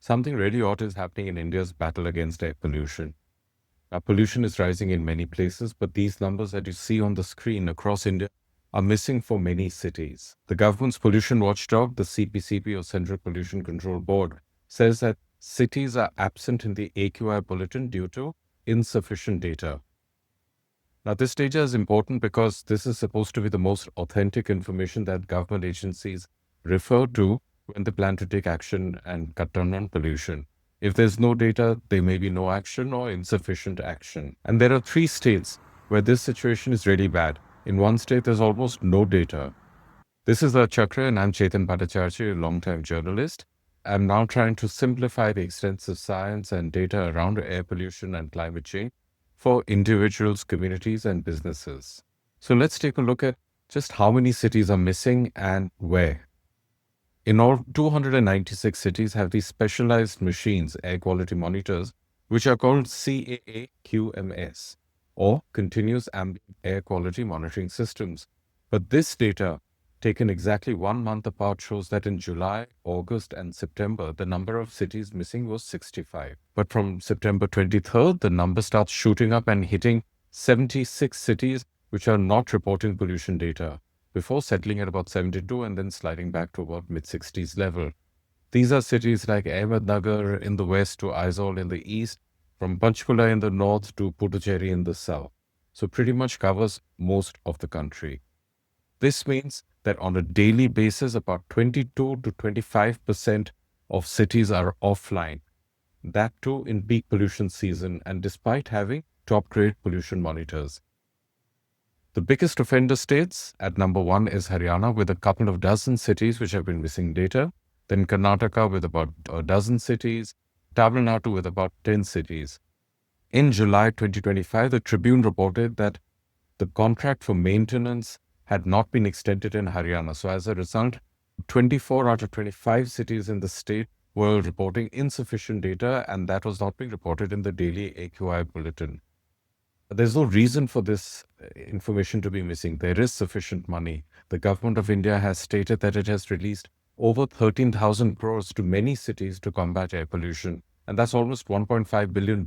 Something really odd is happening in India's battle against air pollution. Now, pollution is rising in many places, but these numbers that you see on the screen across India are missing for many cities. The government's pollution watchdog, the CPCB or Central Pollution Control Board, says that cities are absent in the AQI bulletin due to insufficient data. Now, this data is important because this is supposed to be the most authentic information that government agencies refer to when they plan to take action and cut down on pollution. If there's no data, there may be no action or insufficient action. And there are 3 states where this situation is really bad. In one state, there's almost no data. This is Chakra, and I'm Chetan Bhattacharji, a long-time journalist. I'm now trying to simplify the extensive science and data around air pollution and climate change for individuals, communities, and businesses. So let's take a look at just how many cities are missing and where. In all, 296 cities have these specialized machines, air quality monitors, which are called CAAQMS, or Continuous Ambient Air Quality Monitoring Systems. But this data, taken exactly 1 month apart, shows that in July, August, and September, the number of cities missing was 65. But from September 23rd, the number starts shooting up and hitting 76 cities which are not reporting pollution data, before settling at about 72 and then sliding back to about mid-60s level. These are cities like Ahmednagar in the west to Aizawl in the east, from Panchkula in the north to Puducherry in the south. So pretty much covers most of the country. This means that on a daily basis, about 22 to 25% of cities are offline. That too in peak pollution season and despite having top-grade pollution monitors. The biggest offender states at number 1 is Haryana with a couple of dozen cities which have been missing data. Then Karnataka with about a dozen cities. Tamil Nadu with about 10 cities. In July 2025, the Tribune reported that the contract for maintenance had not been extended in Haryana. So as a result, 24 out of 25 cities in the state were reporting insufficient data, and that was not being reported in the daily AQI bulletin. There's no reason for this information to be missing. There is sufficient money. The government of India has stated that it has released over 13,000 crores to many cities to combat air pollution, and that's almost $1.5 billion.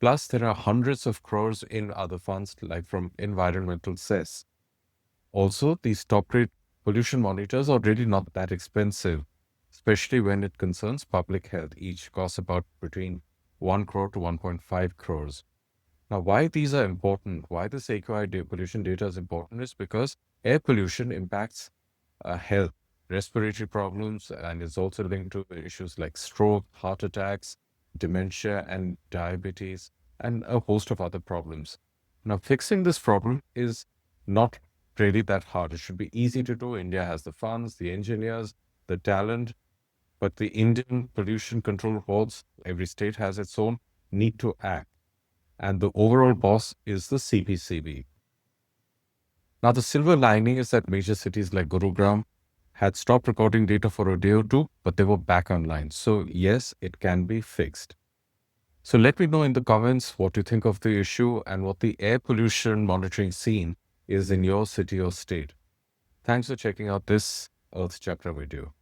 Plus, there are hundreds of crores in other funds, like from environmental cess. Also, these top-grade pollution monitors are really not that expensive, especially when it concerns public health. Each costs about between 1 crore to 1.5 crores. Now, why these are important, why this AQI pollution data is important is because air pollution impacts health, respiratory problems, and is also linked to issues like stroke, heart attacks, dementia, and diabetes, and a host of other problems. Now, fixing this problem is not really that hard. It should be easy to do. India has the funds, the engineers, the talent, but the Indian pollution control boards, every state has its own, need to act. And the overall boss is the CPCB. Now, the silver lining is that major cities like Gurugram had stopped recording data for a day or two, but they were back online. So yes, it can be fixed. So let me know in the comments what you think of the issue and what the air pollution monitoring scene is in your city or state. Thanks for checking out this Earth Chakra video.